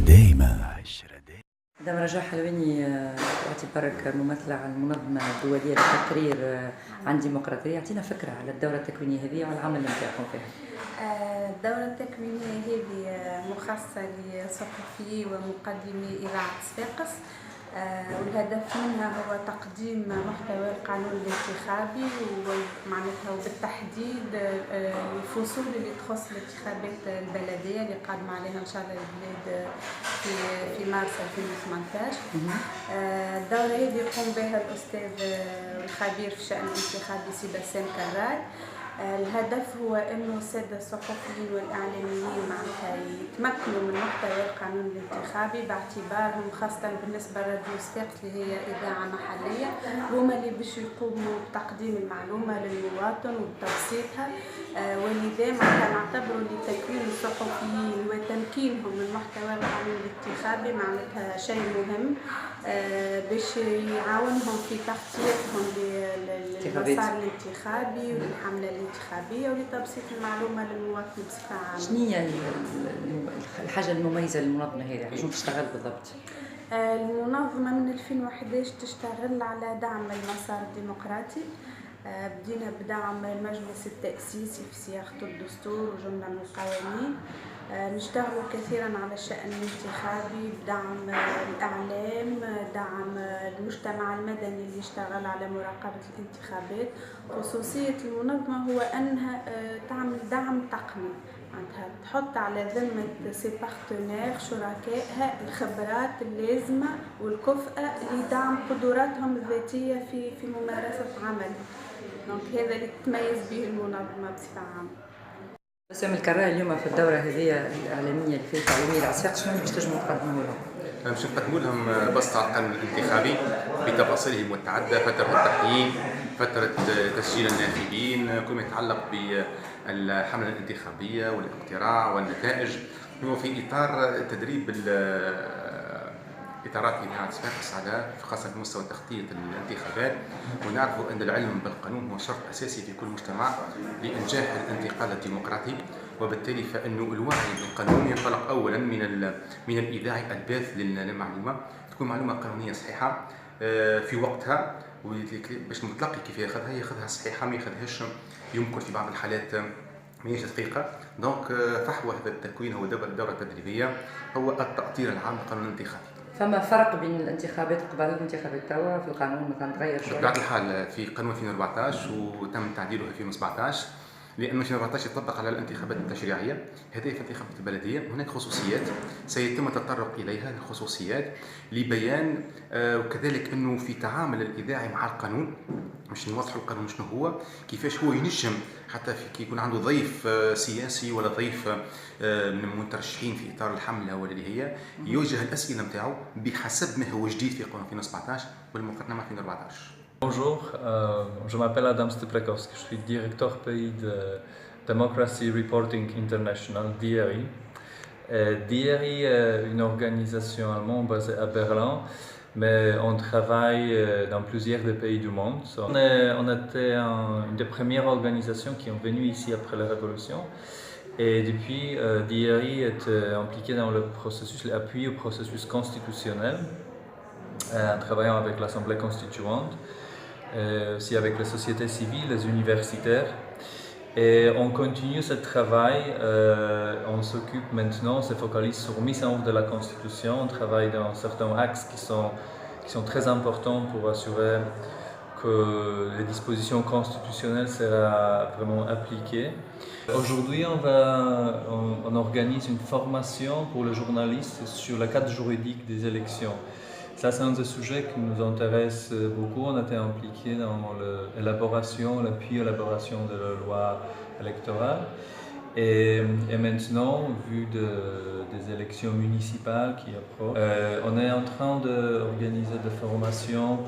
دايما. مدام رجاء حلواني باعتبارك ممثلة على المنظمة الدولية للتقرير عن ديمقراطية، يعطينا فكرة على الدورة التكوينية هذه وعلى العمل اللي نتاعكم فيها. الدورة التكوينية هذه مخصصة لصحفي ومقدمي إذاعة صفاقس، والهدف منها هو تقديم محتوى القانون الانتخابي ومعناتها وبالتحديد الفصول اللي تخص الانتخابات البلدية اللي قادمة عليها إن شاء الله البلاد في مارس 2018. الدورة هذه يقوم بها الأستاذ الخبير في الشأن الانتخابي سي بسام كراي. الهدف هو انه الساده الصحفيين والاعلاميين معناتها يتمكنوا من محتوى القانون الانتخابي باعتبارهم خاصه بالنسبه لراديو صفاقس اللي هي اذاعه محليه، هما اللي باش يقوموا بتقديم المعلومه للمواطن وبتبسيطها، ولذا معناتها نعتبروا لتكوين الصحفيين وتمكينهم من محتوى القانون الانتخابي معناتها شيء مهم باش يعاونهم في تخطيطهم للمسار الانتخابي والحمله الانتخابيه ولتبسيط المعلومه للمواطن بصفه عامه. شنو هي الحاجه المميزه للمنظمه هذه؟ شنو تشتغل بالضبط؟ المنظمه من 2011 تشتغل على دعم المسار الديمقراطي. بدينا بدعم المجلس التأسيسي في صياغة الدستور وجملة من القوانين. نشتغل كثيرا على الشأن الانتخابي بدعم الإعلام، دعم المجتمع المدني اللي يشتغل على مراقبة الانتخابات. خصوصية المنظمة هو أنها تعمل دعم تقني، معناتها تحط على ذمة سي بارتنير شركائها الخبرات اللازمة والكفءة لدعم قدراتهم الذاتية في ممارسة عمل. دونك هذا اللي تتميز به المنظمة بصفة عامة. بسام الكراي اليوم في الدورة هذه الإعلامية اللي فيها تعليمية للعساق، شنو باش تنجموا تقدموا لهم؟ باش نقدموا لهم بسط على القانون الانتخابي بتفاصيله المتعددة، فترة التقييم، فترة تسجيل الناخبين، كل ما يتعلق بالحملة الانتخابية والاقتراع والنتائج. هو في إطار تدريب إطارات إذاعة صفاقس على خاصة في مستوى تخطيط الانتخابات، ونعرفوا أن العلم بالقانون هو شرط أساسي في كل مجتمع لإنجاح الانتقال الديمقراطي، وبالتالي فإنه الوعي بالقانون ينطلق أولا من الإذاعة الباث للمعلومة، تكون معلومة قانونية صحيحة في وقتها، باش المتلقي كيف ياخذها صحيحة، ما ياخذهاش يمكن في بعض الحالات ماهيش دقيقة. دونك فحوى هذا التكوين هو دورة تدريبية، هو التأطير العام للقانون الانتخابي. فما فرق بين الانتخابات قبل والانتخابات توا في القانون مثلا تغير شويه؟ بطبيعة الحال في قانون 2014 وتم تعديله في 2017، لأنه 2014 يطبق على الانتخابات التشريعية، هذه في الانتخابات البلدية هناك خصوصيات سيتم التطرق إليها، الخصوصيات لبيان وكذلك أنه في تعامل الإذاعي مع القانون باش نوضحوا القانون شنو هو، كيفاش هو ينجم حتى كي يكون عنده ضيف سياسي ولا ضيف من المترشحين في إطار الحملة ولا اللي هي يوجه الأسئلة نتاعو بحسب ما هو جديد في قانون 2017 والمقارنة مع 2014. Bonjour, je m'appelle Adam Stuprekowski, je suis directeur pays de Democracy Reporting International, DRI. DRI est une organisation allemande basée à Berlin, mais on travaille dans plusieurs des pays du monde. On était une des premières organisations qui sont venues ici après la Révolution. Et depuis, DRI est impliqué dans le processus, l'appui au processus constitutionnel, en travaillant avec l'Assemblée constituante, aussi avec les sociétés civiles, les universitaires. Et on continue ce travail, on s'occupe maintenant, on se focalise sur mise en œuvre de la Constitution, on travaille dans certains axes qui sont très importants pour assurer que les dispositions constitutionnelles seront vraiment appliquées. Aujourd'hui, on organise une formation pour les journalistes sur le cadre juridique des élections. Ça, c'est un des sujets qui nous intéresse beaucoup. On a été impliqué dans l'élaboration, l'appui à l'élaboration de la loi électorale. Et maintenant, vu des élections municipales qui approchent, on est en train d'organiser des formations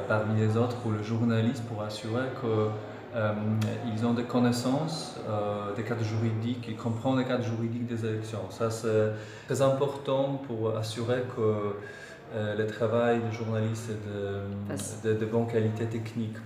parmi les autres pour les journalistes pour assurer qu'ils ont des connaissances des cadres juridiques, ils comprennent les cadres juridiques des élections. Ça, c'est très important pour assurer que le travail des journalistes est de bonne qualité technique.